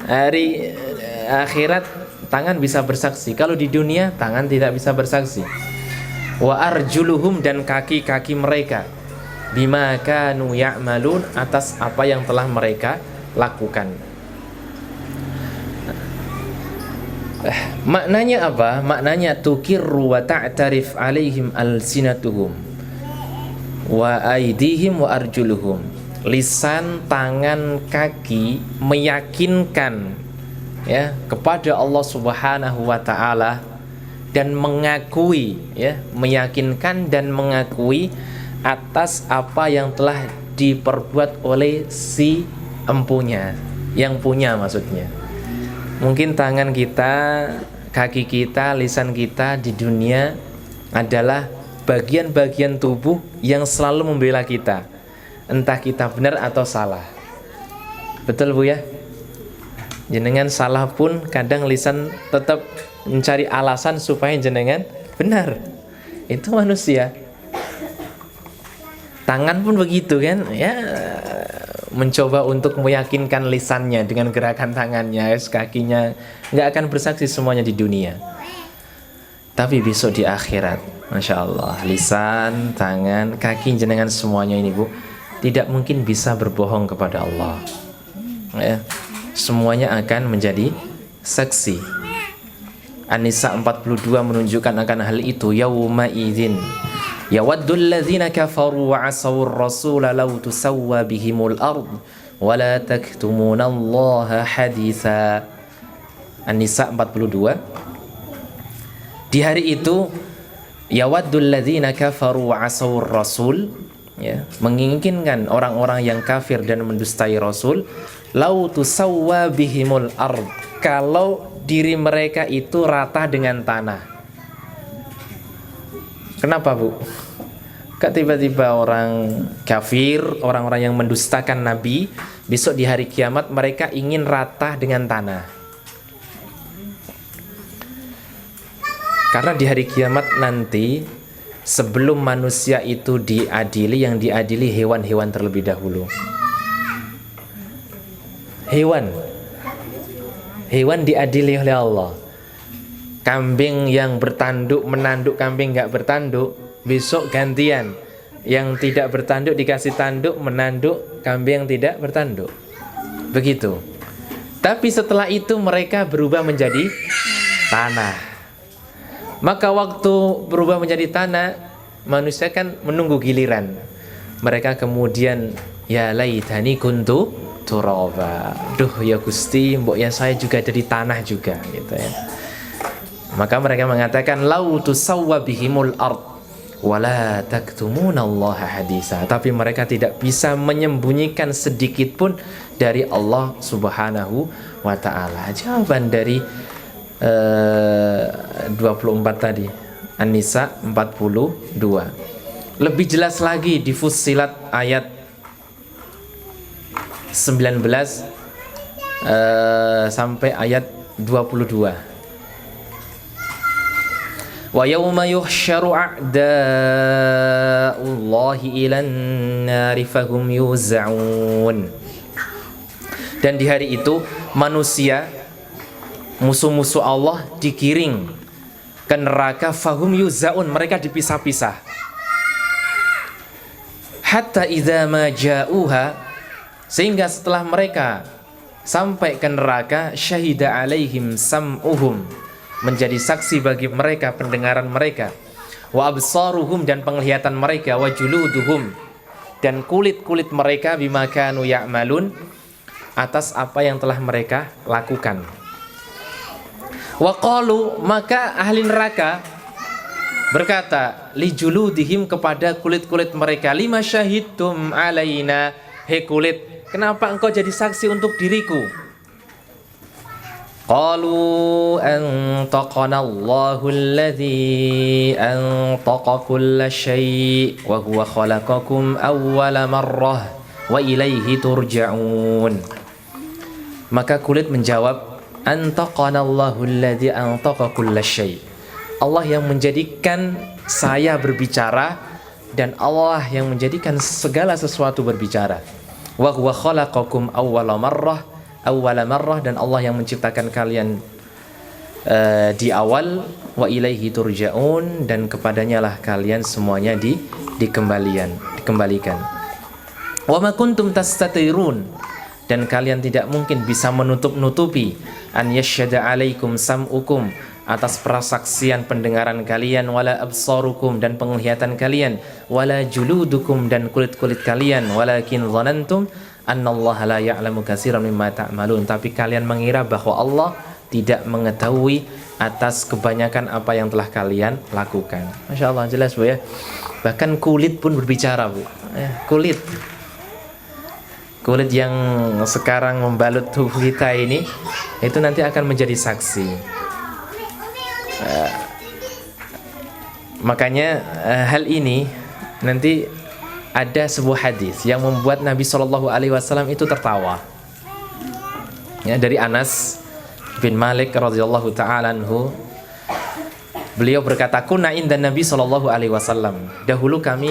Hari akhirat tangan bisa bersaksi. Kalau di dunia tangan tidak bisa bersaksi. Wa arjuluhum, dan kaki-kaki mereka, bima kanu ya'malun, atas apa yang telah mereka lakukan. Maknanya apa? Maknanya tukirru wa ta'tarif alaihim alsinatuhum wa aidihim wa arjuluhum. Lisan, tangan, kaki meyakinkan ya kepada Allah Subhanahu wa taala dan mengakui, ya, meyakinkan dan mengakui atas apa yang telah diperbuat oleh si empunya, yang punya maksudnya. Mungkin tangan kita, kaki kita, lisan kita di dunia adalah bagian-bagian tubuh yang selalu membela kita, entah kita benar atau salah. Betul Bu ya? Jenengan salah pun kadang lisan tetap mencari alasan supaya jenengan benar. Itu manusia. Tangan pun begitu kan, ya, mencoba untuk meyakinkan lisannya dengan gerakan tangannya, kakinya nggak akan bersaksi semuanya di dunia. Tapi besok di akhirat, Masya Allah, lisan, tangan, kaki jenengan semuanya ini Bu, tidak mungkin bisa berbohong kepada Allah. Ya, semuanya akan menjadi saksi. An-Nisa 42 menunjukkan akan hal itu. Yauma idzin yawaddul ladzina kafaru wa asawur rasula law tusawwa bihimul ard wa la taktumunallaha haditha. An-Nisa 42. Di hari itu yawaddul ladzina kafaru wa asawur rasul, ya, menginginkan orang-orang yang kafir dan mendustai Rasul, lau tusawwa bihimul ard, kalau diri mereka itu rata dengan tanah. Kenapa Bu? Kok tiba-tiba orang kafir, orang-orang yang mendustakan Nabi, besok di hari kiamat mereka ingin rata dengan tanah? Karena di hari kiamat nanti, sebelum manusia itu diadili, yang diadili hewan-hewan terlebih dahulu. Hewan diadili oleh Allah. Kambing yang bertanduk menanduk kambing nggak bertanduk, besok gantian. Yang tidak bertanduk dikasih tanduk, menanduk kambing yang tidak bertanduk. Begitu. Tapi setelah itu mereka berubah menjadi tanah. Maka waktu berubah menjadi tanah, manusia kan menunggu giliran. Mereka kemudian, ya laitani kuntu turaba. Duh ya Gusti, mbok ya saya juga jadi tanah juga, gitu ya. Maka mereka mengatakan lau tusawwa bihimul ard wala taktumunallaha haditha. Tapi mereka tidak bisa menyembunyikan sedikit pun dari Allah Subhanahu wa taala. Jawaban dari 24 tadi, An-Nisa 42. Lebih jelas lagi di Fussilat ayat 19 sampai ayat 22. Wa yawma yuhsyaru a'da'ullahi ilan nari fahum yuza'un. Dan di hari itu manusia, musuh-musuh Allah, digiring ke neraka, fahum yuza'un, mereka dipisah-pisah. Hatta idza ma ja'uha, sehingga setelah mereka sampai ke neraka, syahida alaihim sam'uhum, menjadi saksi bagi mereka pendengaran mereka, wa absaruhum, dan penglihatan mereka, wa juluduhum, dan kulit-kulit mereka, bima kanu ya'malun, atas apa yang telah mereka lakukan. Wa qalu, maka ahli neraka berkata li juludihim, kepada kulit-kulit mereka, lima syahidtum alaina, he kulit, kenapa engkau jadi saksi untuk diriku? Qalu antaqana Allahu alladhi antaqa kulla syai' wa huwa khalaqakum awwala marrah wa ilaihi turja'un. Maka kulit menjawab, antaqana Allahu alladhi antaqa kulla syai'. Allah yang menjadikan saya berbicara dan Allah yang menjadikan segala sesuatu berbicara. Wa huwa khalaqakum awwala marrah, dan Allah yang menciptakan kalian di awal, wa ilaihi turja'un, dan kepadanya lah kalian semuanya dikembalikan. Wa ma kuntum tastatirun, dan kalian tidak mungkin bisa menutup-nutupi an yasyhada alaikum sam'ukum, atas prasaksian pendengaran kalian, wala absarukum, dan penglihatan kalian, wala juludukum, dan kulit-kulit kalian, walakin dhanantum annallaha la ya'lamu katsiran mimma ta'malun, tapi kalian mengira bahwa Allah tidak mengetahui atas kebanyakan apa yang telah kalian lakukan. Masya Allah, jelas Bu ya. Bahkan kulit pun berbicara Bu. Kulit yang sekarang membalut tubuh kita ini, itu nanti akan menjadi saksi. Makanya hal ini nanti ada sebuah hadis yang membuat Nabi SAW itu tertawa. Ya, dari Anas bin Malik radhiyallahu taala anhu, beliau berkata, kunna inda Nabi SAW. Dahulu kami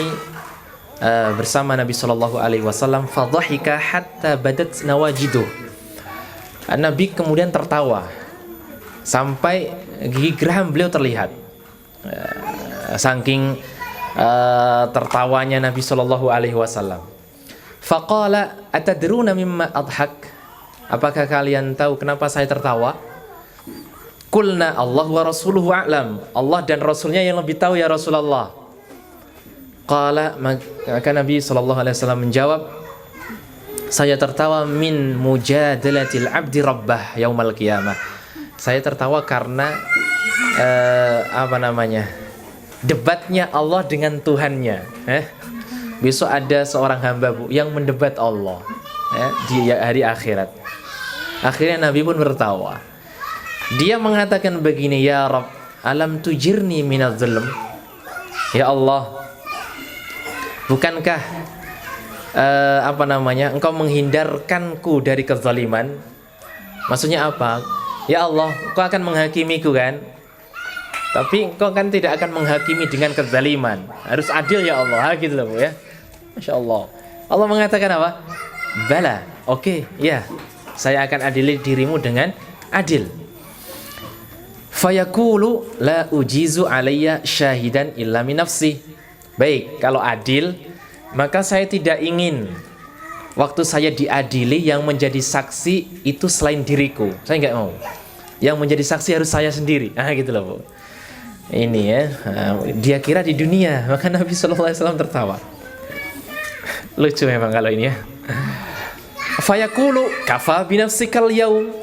bersama Nabi SAW. Fadhahika hatta badat nawajiduh. Nabi kemudian tertawa sampai gigi geraham beliau terlihat. Saking tertawanya Nabi SAW. Faqala atadruna mimma adhak, apakah kalian tahu kenapa saya tertawa? Qulna Allah wa rasuluhu a'lam, Allah dan Rasulnya yang lebih tahu ya Rasulullah. Qala, maka Nabi SAW menjawab, saya tertawa min mujadalatil abdi rabbah yaumal qiyamah. Saya tertawa karena debatnya Allah dengan Tuhannya. Besok ada seorang hamba Bu yang mendebat Allah di hari akhirat. Akhirnya Nabi pun tertawa. Dia mengatakan begini, ya Rabb, alam tujirni minadz zulm. Ya Allah, bukankah engkau menghindarkanku dari kezaliman? Maksudnya apa? Ya Allah, engkau akan menghakimiku kan? Tapi engkau kan tidak akan menghakimi dengan kezaliman. Harus adil ya Allah, gitu loh Bu ya. Masya Allah. Allah mengatakan apa? Bala, oke, ya, saya akan adili dirimu dengan adil. Fayaqulu la ujizu alayya syahidan illa min nafsi. Baik, kalau adil, maka saya tidak ingin waktu saya diadili yang menjadi saksi itu selain diriku. Saya nggak mau. Yang menjadi saksi harus saya sendiri. Gitu loh Bu. Ini ya, dia kira di dunia, maka Nabi SAW tertawa. Lucu memang kalau ini ya. Fayaqulu kafa binafsikal yaum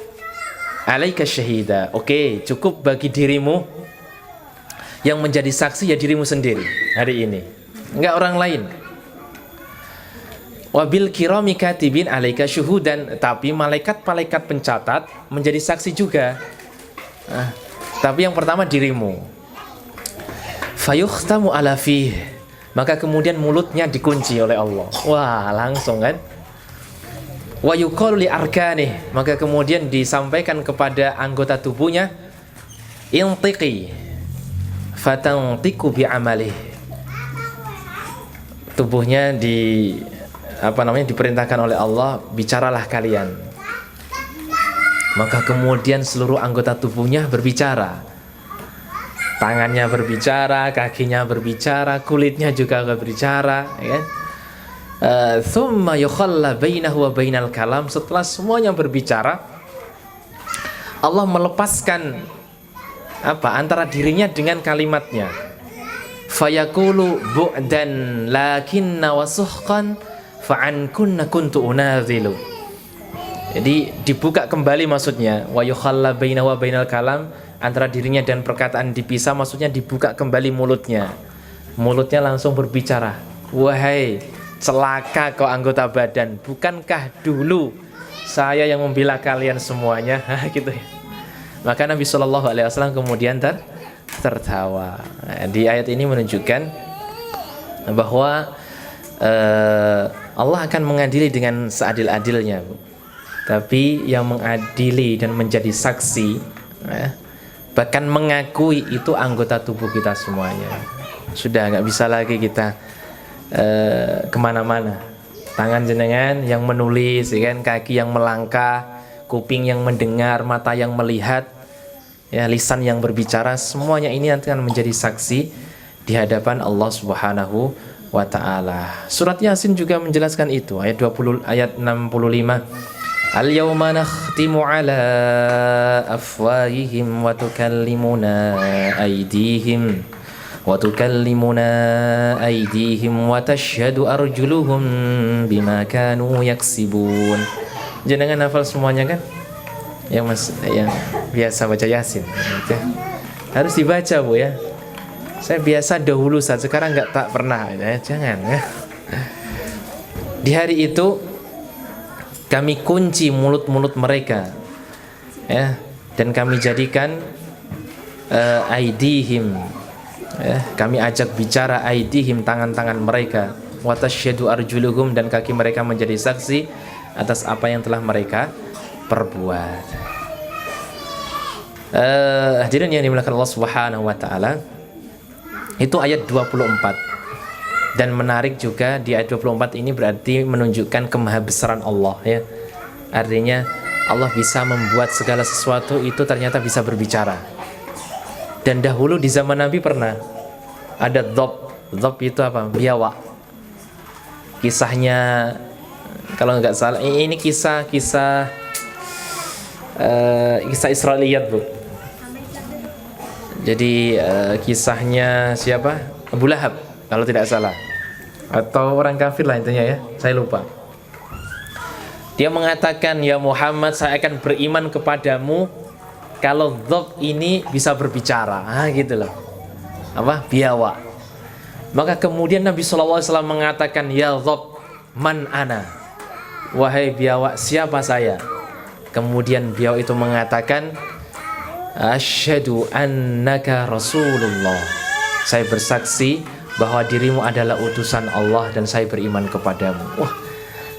alaika syahida. Oke, cukup bagi dirimu yang menjadi saksi ya dirimu sendiri hari ini, enggak orang lain. Wabil kirami katibin alaika syuhudan, tapi malaikat-malaikat pencatat menjadi saksi juga. Tapi yang pertama dirimu. Fayukhtamu ala fih, maka kemudian mulutnya dikunci oleh Allah. Wah, langsung kan. Wa yuqalu li arkanih, maka kemudian disampaikan kepada anggota tubuhnya, intiqi fatantiqu bi amalih. Tubuhnya diperintahkan oleh Allah, bicaralah kalian. Maka kemudian seluruh anggota tubuhnya berbicara. Tangannya berbicara, kakinya berbicara, kulitnya juga berbicara, ya kan? Thumma yukhalla bainahu wa bainal kalam. Setelah semuanya berbicara, Allah melepaskan antara dirinya dengan kalimatnya. Fayaqulu bu'dan lakinna wasuhqan fa'an kunna kuntu unazilu. Jadi dibuka kembali maksudnya, wa yukhalla bainahu wa bainal kalam, antara dirinya dan perkataan dipisah, maksudnya dibuka kembali mulutnya. Mulutnya langsung berbicara, wahai celaka kau anggota badan, bukankah dulu saya yang membela kalian semuanya? Gitu ya. Maka Nabi SAW kemudian tertawa. Di ayat ini menunjukkan bahwa Allah akan mengadili dengan seadil-adilnya, tapi yang mengadili dan menjadi saksi, bahkan mengakui, itu anggota tubuh kita semuanya. Sudah nggak bisa lagi kita kemana-mana. Tangan jenengan yang menulis, ya kan? Kaki yang melangkah, kuping yang mendengar, mata yang melihat, ya, lisan yang berbicara, semuanya ini nanti akan menjadi saksi di hadapan Allah Subhanahu wa ta'ala. Surat Yasin juga menjelaskan itu, ayat 65. Al-yawma nakhtimu ala afwahihim wa tukallimuna aydihim wa tashhadu arjuluhum bima kanu yaksibun. Jangan hafal semuanya kan? Yang biasa baca Yasin gitu. Harus dibaca, Bu, ya. Saya biasa dahulu saat, sekarang tak pernah ya. Jangan ya. Di hari itu kami kunci mulut-mulut mereka, ya, dan kami jadikan aidihim, ya, kami ajak bicara aidihim, tangan-tangan mereka, wa tasyhadu arjuluhum, dan kaki mereka menjadi saksi atas apa yang telah mereka perbuat. Hadirin yang dimuliakan Allah Subhanahu wa ta'ala, itu ayat 24. Dan menarik juga, di ayat 24 ini berarti menunjukkan kemahabesaran Allah, ya. Artinya Allah bisa membuat segala sesuatu itu ternyata bisa berbicara. Dan dahulu di zaman Nabi pernah ada dhab. Dhab itu apa? Biawak. Kisahnya kalau nggak salah ini kisah Israiliyat, Bu. Jadi kisahnya siapa? Abu Lahab kalau tidak salah, atau orang kafir lah intinya, ya, saya lupa. Dia mengatakan, ya Muhammad, saya akan beriman kepadamu kalau dhab ini bisa berbicara, gitu loh. Apa? Biawak. Maka kemudian Nabi SAW mengatakan, ya dhab, man ana, wahai biawak, siapa saya? Kemudian biawak itu mengatakan, asyhadu annaka rasulullah, saya bersaksi bahwa dirimu adalah utusan Allah dan saya beriman kepadamu. Wah,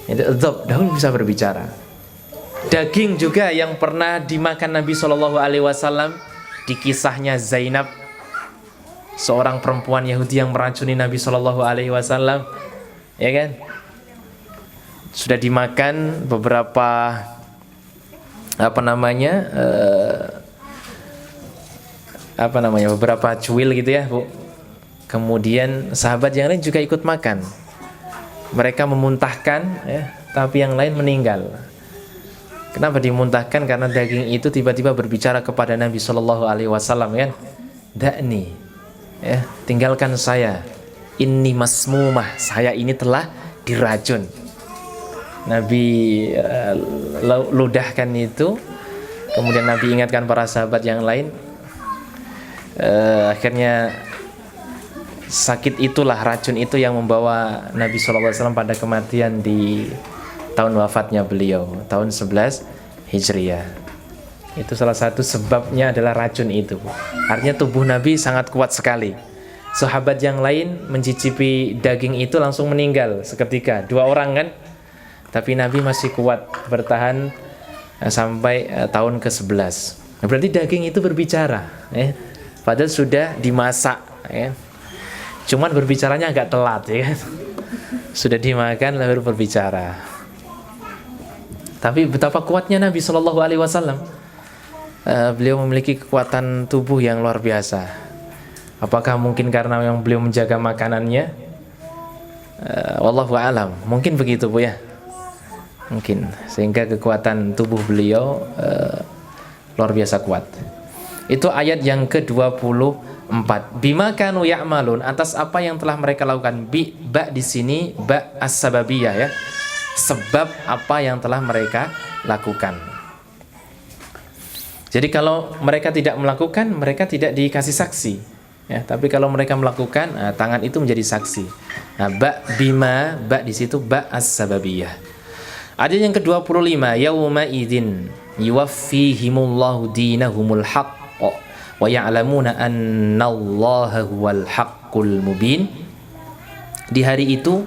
itu dhab, dahulu bisa berbicara. Daging juga yang pernah dimakan Nabi SAW di kisahnya Zainab, seorang perempuan Yahudi yang meracuni Nabi SAW, ya kan? Sudah dimakan beberapa beberapa cuil gitu ya, Bu. Kemudian sahabat yang lain juga ikut makan. Mereka memuntahkan, ya, tapi yang lain meninggal. Kenapa dimuntahkan? Karena daging itu tiba-tiba berbicara kepada Nabi SAW, kan? Da'ni, ya, tinggalkan saya. Inni masmumah, saya ini telah diracun. Nabi ludahkan itu. Kemudian Nabi ingatkan para sahabat yang lain. Akhirnya sakit itulah, racun itu yang membawa Nabi SAW pada kematian di tahun wafatnya beliau, tahun 11 Hijriah. Itu salah satu sebabnya adalah racun itu. Artinya tubuh Nabi sangat kuat sekali. Sahabat yang lain mencicipi daging itu langsung meninggal seketika, 2 orang kan. Tapi Nabi masih kuat bertahan sampai tahun ke-11. Berarti daging itu berbicara, ya. Padahal sudah dimasak, ya. Cuman berbicaranya agak telat, ya. Sudah dimakan lalu berbicara. Tapi betapa kuatnya Nabi SAW. Beliau memiliki kekuatan tubuh yang luar biasa. Apakah mungkin karena yang beliau menjaga makanannya? Wallahu a'lam. Mungkin begitu, Bu, ya. Mungkin sehingga kekuatan tubuh beliau luar biasa kuat. Itu ayat yang ke-24. Bima kanu ya'malun, atas apa yang telah mereka lakukan. Ba di sini ba as-sababiyah, ya. Sebab apa yang telah mereka lakukan. Jadi kalau mereka tidak melakukan, mereka tidak dikasih saksi. Ya, tapi kalau mereka melakukan, tangan itu menjadi saksi. Nah, ba bima, ba di situ ba as-sababiyah. Ada yang ke-25, yauma idzin yuwaffihimullahu dinahumul haqq wa ya'lamuna annallaha huwal haqqul mubin. Di hari itu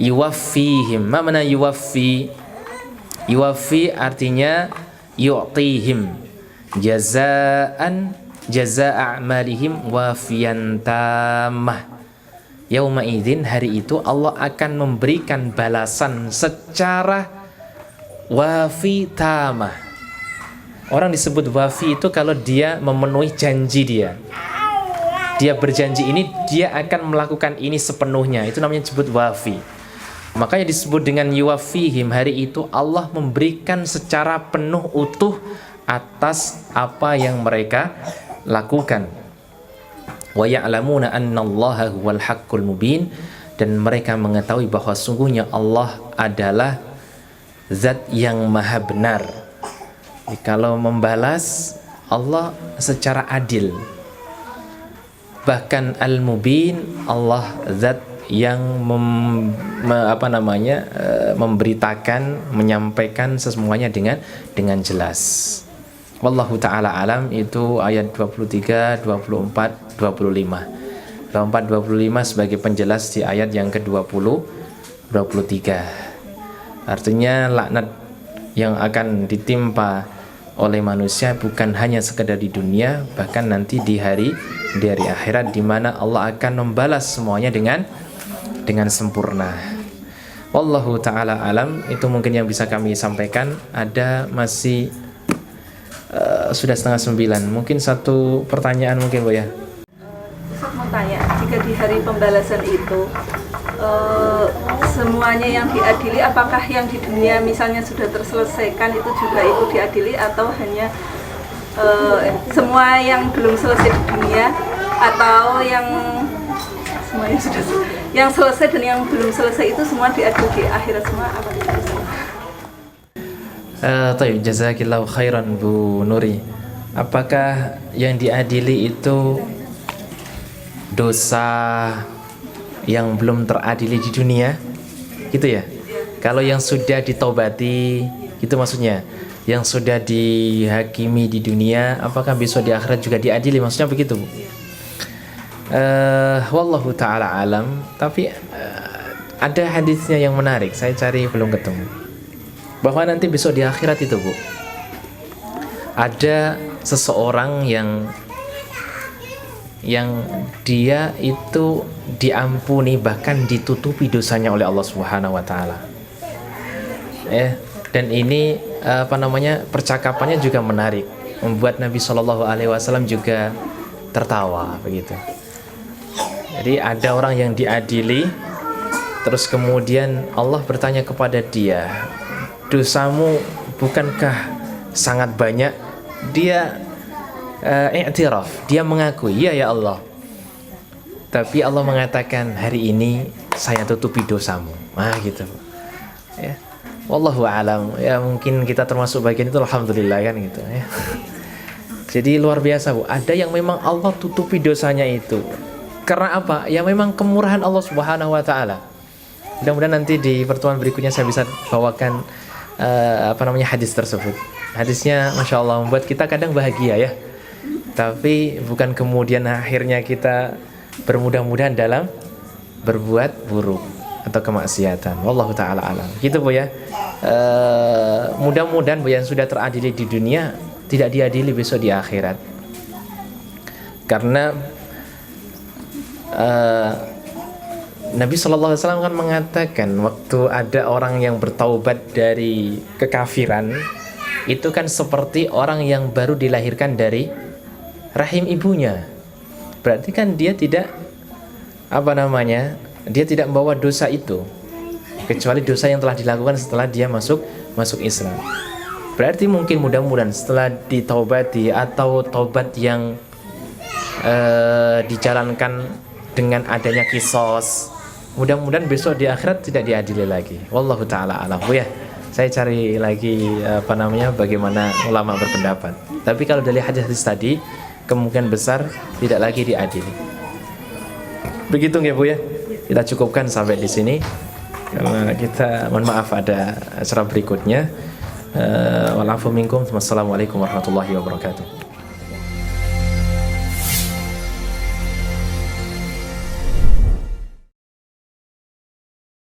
yuwaffihim, mana yuwaffi? Yuwaffi artinya yu'tihim jazaan jazaa a'malihim wafiyan tamah. Yauma idzin, hari itu Allah akan memberikan balasan secara wafi tamah. Orang disebut wafi itu kalau dia memenuhi janji dia. Dia berjanji ini, dia akan melakukan ini sepenuhnya. Itu namanya disebut wafi. Makanya disebut dengan yuwafihim, hari itu Allah memberikan secara penuh utuh atas apa yang mereka lakukan. Wa ya'lamuna annallaha huwal haqqul mubin, dan mereka mengetahui bahwa sungguhnya Allah adalah zat yang maha benar. Jadi, kalau membalas Allah secara adil. Bahkan al-mubin, Allah zat yang memberitakan, menyampaikan semuanya dengan jelas. Wallahu ta'ala alam. Itu ayat 23, 24, 25. 24, 25 sebagai penjelas di ayat yang ke-20, 23. Artinya laknat yang akan ditimpa oleh manusia bukan hanya sekedar di dunia, bahkan nanti di hari akhirat, di mana Allah akan membalas semuanya dengan sempurna. Wallahu ta'ala alam. Itu mungkin yang bisa kami sampaikan. Ada masih sudah 8:30. Mungkin satu pertanyaan mungkin, Bu ya. Ustaz mau tanya, jika di hari pembalasan itu semuanya yang diadili, apakah yang di dunia misalnya sudah terselesaikan itu juga ikut diadili, atau hanya semua yang belum selesai di dunia, atau yang semuanya sudah yang selesai dan yang belum selesai itu semua diadili di akhirat semua? Apa itu? Tayyib, jazakillahu khairan Bu Nuri. Apakah yang diadili itu dosa yang belum teradili di dunia? Gitu ya? Kalau yang sudah ditaubati, itu maksudnya. Yang sudah dihakimi di dunia, apakah besok di akhirat juga diadili? Maksudnya begitu, Bu? Wallahu ta'ala alam. Tapi ada hadisnya yang menarik, saya cari belum ketemu, bahwa nanti besok di akhirat itu, Bu, ada seseorang yang dia itu diampuni, bahkan ditutupi dosanya oleh Allah Subhanahu wa taala. Dan ini percakapannya juga menarik, membuat Nabi Shallallahu alaihi wasallam juga tertawa begitu. Jadi ada orang yang diadili, terus kemudian Allah bertanya kepada dia, dosamu bukankah sangat banyak? Dia i'tiraf, dia mengakui, iya ya Allah. Tapi Allah mengatakan, hari ini saya tutupi dosamu. Gitu. Ya. Wallahu a'lam. Ya, mungkin kita termasuk bagian itu, alhamdulillah kan gitu ya. Jadi luar biasa, Bu. Ada yang memang Allah tutupi dosanya itu. Karena apa? Ya memang kemurahan Allah Subhanahu wa taala. Mudah-mudahan nanti di pertemuan berikutnya saya bisa bawakan hadis tersebut. Hadisnya Masya Allah membuat kita kadang bahagia ya, tapi bukan kemudian akhirnya kita bermudah-mudahan dalam berbuat buruk atau kemaksiatan. Wallahu ta'ala alam. Gitu, Bu ya. Mudah-mudahan, Bu, yang sudah teradili di dunia tidak diadili besok di akhirat. Karena Nabi SAW kan mengatakan, waktu ada orang yang bertaubat dari kekafiran, itu kan seperti orang yang baru dilahirkan dari rahim ibunya. Berarti kan dia tidak dia tidak membawa dosa itu, kecuali dosa yang telah dilakukan setelah dia masuk Islam. Berarti mungkin mudah-mudahan setelah ditaubati atau taubat yang dijalankan dengan adanya kisos, mudah-mudahan besok di akhirat tidak diadili lagi. Wallahu ta'ala a'lam, Bu ya. saya cari lagi bagaimana ulama berpendapat. Tapi kalau dari hadis tadi kemungkinan besar tidak lagi diadili. Begitu nggih Bu ya? Kita cukupkan sampai di sini. Karena kita mohon maaf ada acara berikutnya. Walafu minkum. Wassalamualaikum warahmatullahi wabarakatuh.